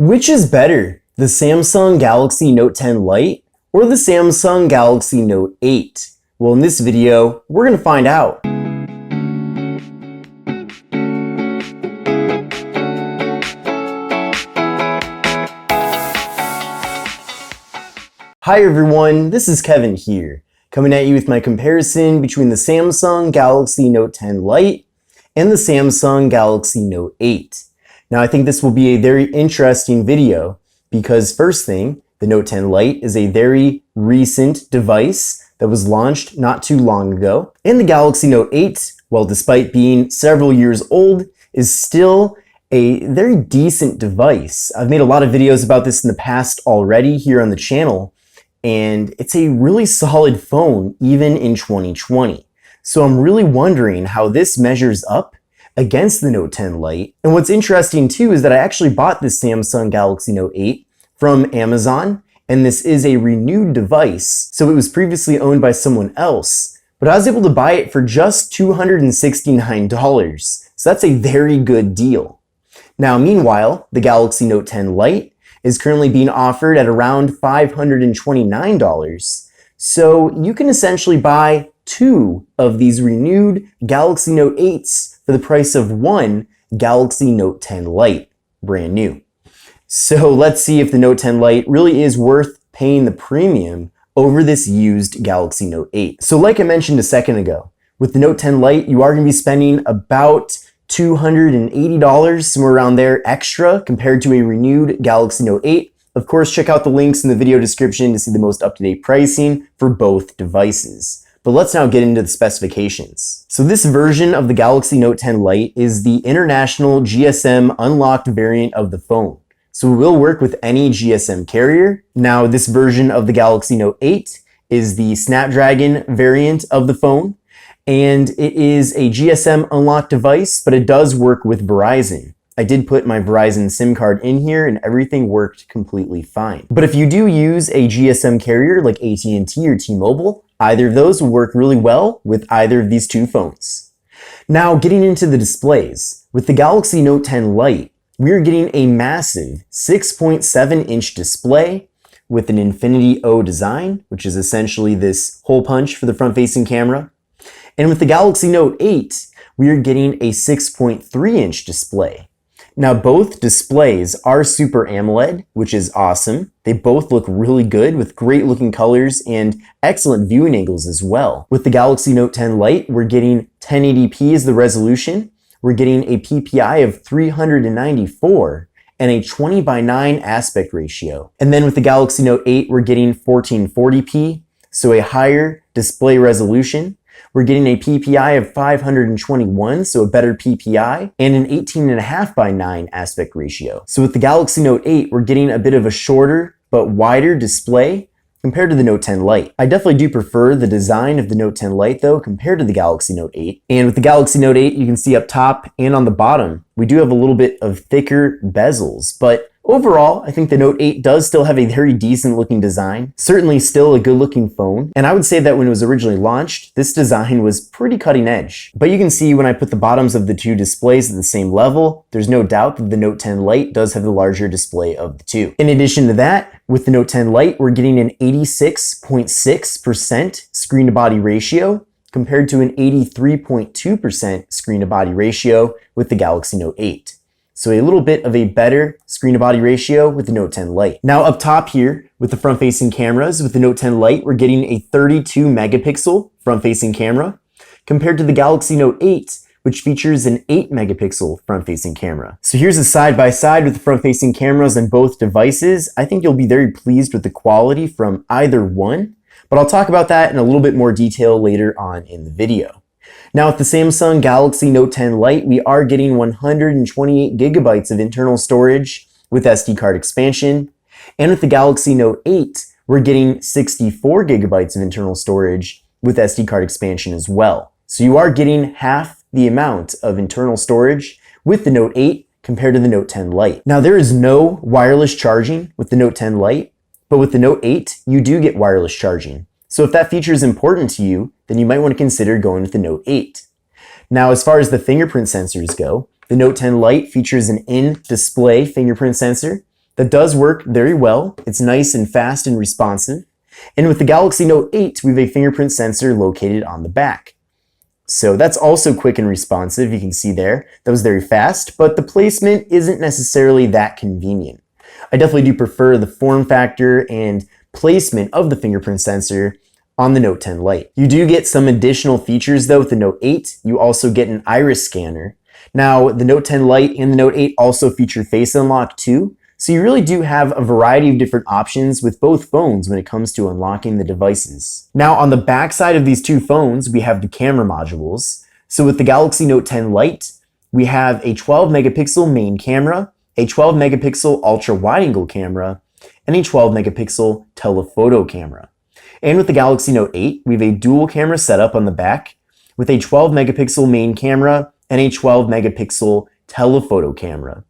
Which is better, the Samsung Galaxy Note 10 Lite or the Samsung Galaxy Note 8? Well, in this video, we're going to find out. Hi everyone, this is Kevin here, coming at you with my comparison between the Samsung Galaxy Note 10 Lite and the Samsung Galaxy Note 8. Now I think this will be a very interesting video because first thing, the Note 10 Lite is a very recent device that was launched not too long ago. And the Galaxy Note 8, well, despite being several years old, is still a very decent device. I've made a lot of videos about this in the past already here on the channel, and it's a really solid phone even in 2020. So I'm really wondering how this measures up against the Note 10 Lite. And what's interesting too is that I actually bought this Samsung Galaxy Note 8 from Amazon, and this is a renewed device. So it was previously owned by someone else, but I was able to buy it for just $269. So that's a very good deal. Now, meanwhile, the Galaxy Note 10 Lite is currently being offered at around $529. So you can essentially buy two of these renewed Galaxy Note 8s for the price of one Galaxy Note 10 Lite, brand new. So let's see if the Note 10 Lite really is worth paying the premium over this used Galaxy Note 8. So like I mentioned a second ago, with the Note 10 Lite, you are going to be spending about $280, somewhere around there, extra compared to a renewed Galaxy Note 8. Of course, check out the links in the video description to see the most up-to-date pricing for both devices. But let's now get into the specifications. So this version of the Galaxy Note 10 Lite is the international GSM unlocked variant of the phone. So it will work with any GSM carrier. Now, this version of the Galaxy Note 8 is the Snapdragon variant of the phone, and it is a GSM unlocked device, but it does work with Verizon. I did put my Verizon SIM card in here and everything worked completely fine. But if you do use a GSM carrier like AT&T or T-Mobile, either of those will work really well with either of these two phones. Now, getting into the displays. With the Galaxy Note 10 Lite, we are getting a massive 6.7-inch display with an Infinity O design, which is essentially this hole punch for the front-facing camera. And with the Galaxy Note 8, we are getting a 6.3-inch display. Now, both displays are Super AMOLED, which is awesome. They both look really good with great looking colors and excellent viewing angles as well. With the Galaxy Note 10 Lite, we're getting 1080p as the resolution. We're getting a PPI of 394 and a 20:9 aspect ratio. And then with the Galaxy Note 8, we're getting 1440p, so a higher display resolution. We're getting a PPI of 521, so a better PPI, and an 18.5:9 aspect ratio. So with the Galaxy Note 8, we're getting a bit of a shorter but wider display compared to the Note 10 Lite. I definitely do prefer the design of the Note 10 Lite though compared to the Galaxy Note 8. And with the Galaxy Note 8, you can see up top and on the bottom, we do have a little bit of thicker bezels, but overall, I think the Note 8 does still have a very decent looking design, certainly still a good looking phone. And I would say that when it was originally launched, this design was pretty cutting edge. But you can see when I put the bottoms of the two displays at the same level, there's no doubt that the Note 10 Lite does have the larger display of the two. In addition to that, with the Note 10 Lite, we're getting an 86.6% screen to body ratio compared to an 83.2% screen to body ratio with the Galaxy Note 8. So a little bit of a better screen to body ratio with the Note 10 Lite. Now up top here with the front facing cameras, with the Note 10 Lite, we're getting a 32 megapixel front facing camera compared to the Galaxy Note 8, which features an 8 megapixel front facing camera. So here's a side by side with the front facing cameras on both devices. I think you'll be very pleased with the quality from either one, but I'll talk about that in a little bit more detail later on in the video. Now with the Samsung Galaxy Note 10 Lite, we are getting 128 gigabytes of internal storage with SD card expansion. And with the Galaxy Note 8, we're getting 64 gigabytes of internal storage with SD card expansion as well. So you are getting half the amount of internal storage with the Note 8 compared to the Note 10 Lite. Now there is no wireless charging with the Note 10 Lite, but with the Note 8, you do get wireless charging. So if that feature is important to you, then you might want to consider going with the Note 8. Now, as far as the fingerprint sensors go, the Note 10 Lite features an in-display fingerprint sensor That does work very well. It's nice and fast and responsive. And with the Galaxy Note 8, we have a fingerprint sensor located on the back. So that's also quick and responsive, you can see there. That was very fast, but the placement isn't necessarily that convenient. I definitely do prefer the form factor and placement of the fingerprint sensor on the Note 10 Lite. You do get some additional features though with the Note 8. You also get an iris scanner. Now, the Note 10 Lite and the Note 8 also feature Face Unlock too, so you really do have a variety of different options with both phones when it comes to unlocking the devices. Now, on the back side of these two phones, we have the camera modules. So with the Galaxy Note 10 Lite, we have a 12 megapixel main camera, a 12 megapixel ultra wide angle camera, and a 12 megapixel telephoto camera. And with the Galaxy Note 8, we have a dual camera setup on the back with a 12 megapixel main camera and a 12 megapixel telephoto camera.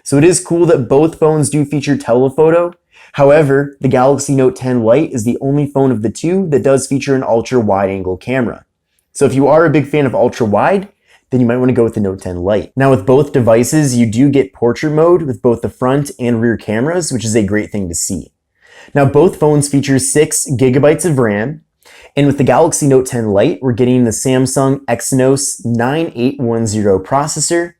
So it is cool that both phones do feature telephoto. However, the Galaxy Note 10 Lite is the only phone of the two that does feature an ultra wide angle camera. So if you are a big fan of ultra wide, then you might want to go with the Note 10 Lite. Now with both devices, you do get portrait mode with both the front and rear cameras, which is a great thing to see. Now both phones feature 6 gigabytes of RAM, and with the Galaxy Note 10 Lite, we're getting the Samsung Exynos 9810 processor,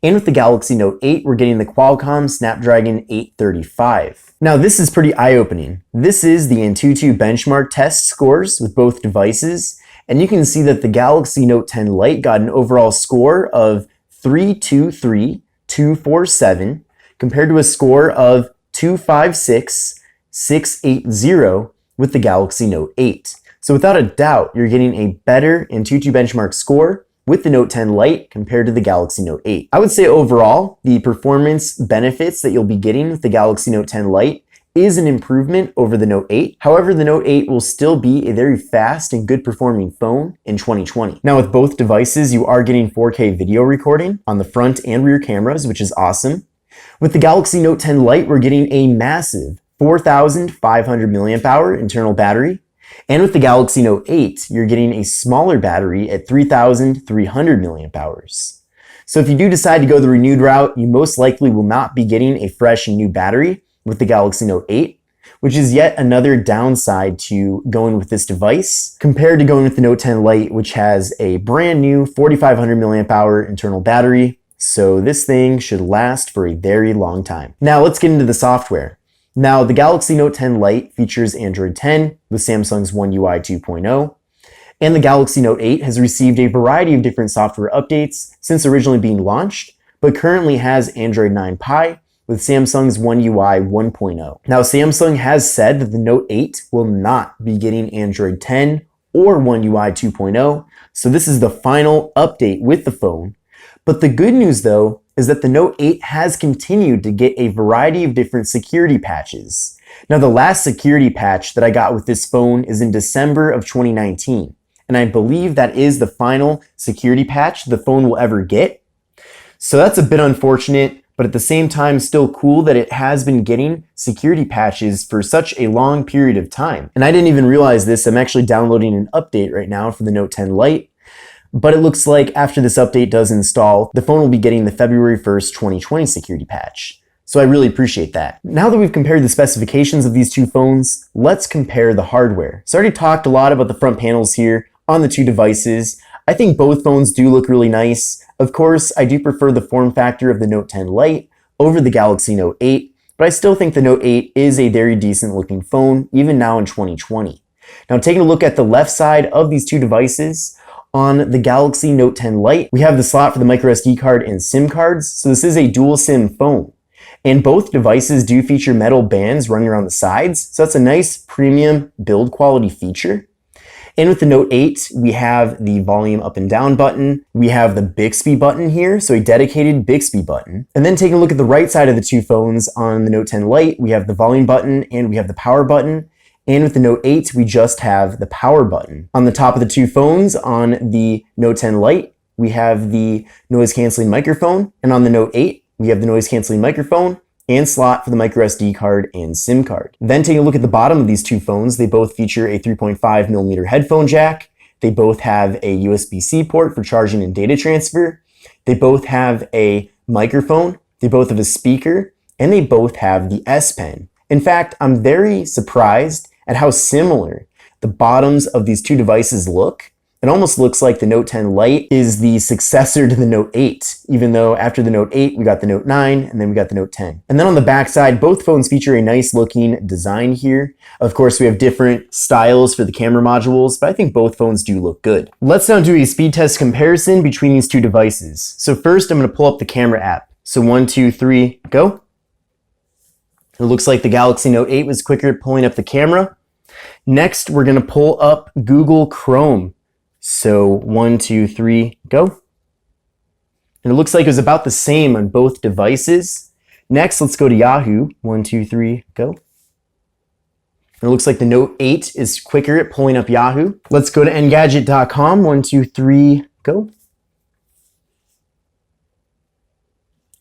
and with the Galaxy Note 8, we're getting the Qualcomm Snapdragon 835. Now this is pretty eye-opening. This is the Antutu benchmark test scores with both devices, and you can see that the Galaxy Note 10 Lite got an overall score of 323,247 compared to a score of 256,680 with the Galaxy Note 8. So without a doubt, you're getting a better Antutu benchmark score with the Note 10 Lite compared to the Galaxy Note 8. I would say overall, the performance benefits that you'll be getting with the Galaxy Note 10 Lite is an improvement over the Note 8. However, the Note 8 will still be a very fast and good performing phone in 2020. Now with both devices, you are getting 4K video recording on the front and rear cameras, which is awesome. With the Galaxy Note 10 Lite, we're getting a massive 4,500 milliamp hour internal battery. And with the Galaxy Note 8, you're getting a smaller battery at 3,300 milliamp hours. So if you do decide to go the renewed route, you most likely will not be getting a fresh and new battery with the Galaxy Note 8, which is yet another downside to going with this device compared to going with the Note 10 Lite, which has a brand new 4,500 milliamp hour internal battery. So this thing should last for a very long time. Now let's get into the software. Now, the Galaxy Note 10 Lite features Android 10 with Samsung's One UI 2.0, and the Galaxy Note 8 has received a variety of different software updates since originally being launched, but currently has Android 9 Pie with Samsung's One UI 1.0. Now, Samsung has said that the Note 8 will not be getting Android 10 or One UI 2.0, so this is the final update with the phone. But the good news, though, is that the Note 8 has continued to get a variety of different security patches. Now, the last security patch that I got with this phone is in December of 2019, and I believe that is the final security patch the phone will ever get. So that's a bit unfortunate, but at the same time, still cool that it has been getting security patches for such a long period of time. And I didn't even realize this. I'm actually downloading an update right now for the Note 10 Lite. But it looks like after this update does install, the phone will be getting the February 1st, 2020 security patch. So I really appreciate that. Now that we've compared the specifications of these two phones, let's compare the hardware. So I already talked a lot about the front panels here on the two devices. I think both phones do look really nice. Of course, I do prefer the form factor of the Note 10 Lite over the Galaxy Note 8, but I still think the Note 8 is a very decent looking phone, even now in 2020. Now taking a look at the left side of these two devices, on the Galaxy Note 10 Lite, we have the slot for the microSD card and SIM cards, so this is a dual SIM phone. And both devices do feature metal bands running around the sides, so that's a nice premium build quality feature. And with the Note 8, we have the volume up and down button, we have the Bixby button here, so a dedicated Bixby button. And then taking a look at the right side of the two phones, on the Note 10 Lite, we have the volume button and we have the power button. And with the Note 8, we just have the power button. On the top of the two phones, on the Note 10 Lite, we have the noise canceling microphone. And on the Note 8, we have the noise canceling microphone and slot for the microSD card and SIM card. Then taking a look at the bottom of these two phones, they both feature a 3.5mm headphone jack. They both have a USB-C port for charging and data transfer. They both have a microphone. They both have a speaker. and they both have the S Pen. In fact, I'm very surprised at how similar the bottoms of these two devices look. It almost looks like the Note 10 Lite is the successor to the Note 8, even though after the Note 8, we got the Note 9, and then we got the Note 10. And then on the back side, both phones feature a nice looking design here. Of course, we have different styles for the camera modules, but I think both phones do look good. Let's now do a speed test comparison between these two devices. So first, I'm gonna pull up the camera app. So 1, 2, 3, go. It looks like the Galaxy Note 8 was quicker at pulling up the camera. Next, we're gonna pull up Google Chrome. So 1, 2, 3, go. And it looks like it was about the same on both devices. Next, let's go to Yahoo. 1, 2, 3, go. And it looks like the Note 8 is quicker at pulling up Yahoo. Let's go to Engadget.com. 1, 2, 3, go.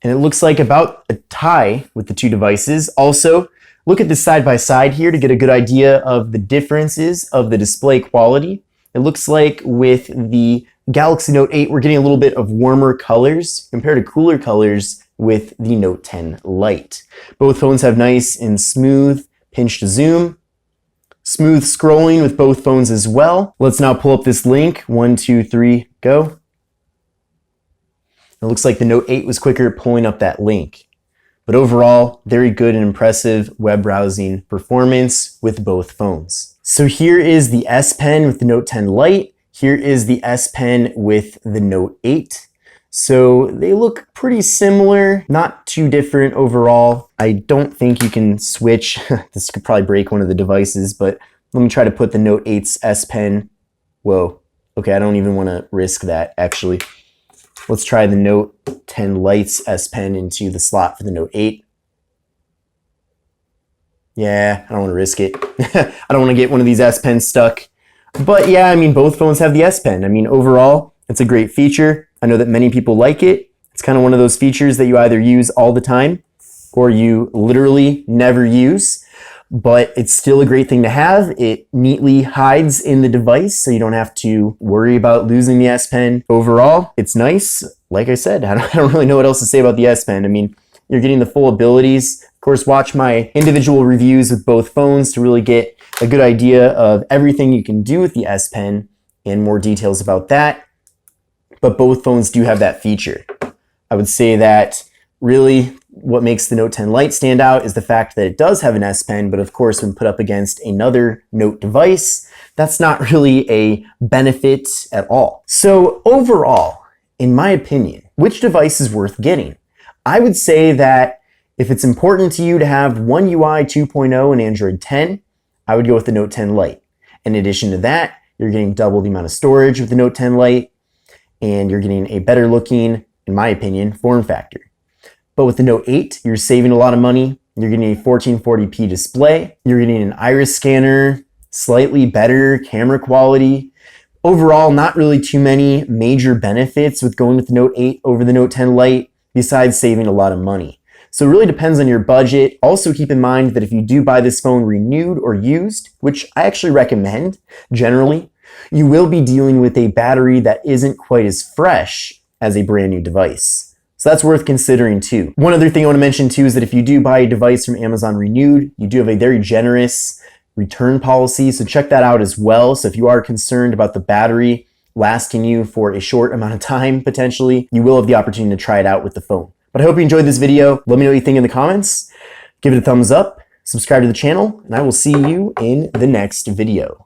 And it looks like about a tie with the two devices. Also, look at this side by side here to get a good idea of the differences of the display quality. It looks like with the Galaxy Note 8, we're getting a little bit of warmer colors compared to cooler colors with the Note 10 Lite. Both phones have nice and smooth pinch to zoom. Smooth scrolling with both phones as well. Let's now pull up this link. 1, 2, 3, go. It looks like the Note 8 was quicker at pulling up that link. But overall, very good and impressive web browsing performance with both phones. So here is the S Pen with the Note 10 Lite. Here is the S Pen with the Note 8. So they look pretty similar, not too different overall. I don't think you can switch. This could probably break one of the devices, but let me try to put the Note 8's S Pen. Whoa, okay, I don't even want to risk that actually. Let's try the Note 10 Lite's S Pen into the slot for the Note 8. Yeah, I don't want to risk it. I don't want to get one of these S Pens stuck. But yeah, I mean, both phones have the S Pen. I mean, overall, it's a great feature. I know that many people like it. It's kind of one of those features that you either use all the time or you literally never use. But it's still a great thing to have. It neatly hides in the device, so you don't have to worry about losing the S Pen. Overall, it's nice. Like I said, I don't really know what else to say about the S Pen. I mean, you're getting the full abilities. Of course, watch my individual reviews with both phones to really get a good idea of everything you can do with the S Pen and more details about that. But both phones do have that feature. I would say that really what makes the Note 10 Lite stand out is the fact that it does have an S Pen, but of course, when put up against another Note device, that's not really a benefit at all. So overall, in my opinion, which device is worth getting? I would say that if it's important to you to have One UI 2.0 and Android 10, I would go with the Note 10 Lite. In addition to that, you're getting double the amount of storage with the Note 10 Lite, and you're getting a better looking, in my opinion, form factor. But with the Note 8, you're saving a lot of money. You're getting a 1440p display. You're getting an iris scanner, slightly better camera quality. Overall, not really too many major benefits with going with the Note 8 over the Note 10 Lite, besides saving a lot of money. So it really depends on your budget. Also keep in mind that if you do buy this phone renewed or used, which I actually recommend generally, you will be dealing with a battery that isn't quite as fresh as a brand new device. So that's worth considering too. One other thing I want to mention too is that if you do buy a device from Amazon renewed, you do have a very generous return policy. So check that out as well. So if you are concerned about the battery lasting you for a short amount of time potentially, you will have the opportunity to try it out with the phone. But I hope you enjoyed this video. Let me know what you think in the comments. Give it a thumbs up, subscribe to the channel, and I will see you in the next video.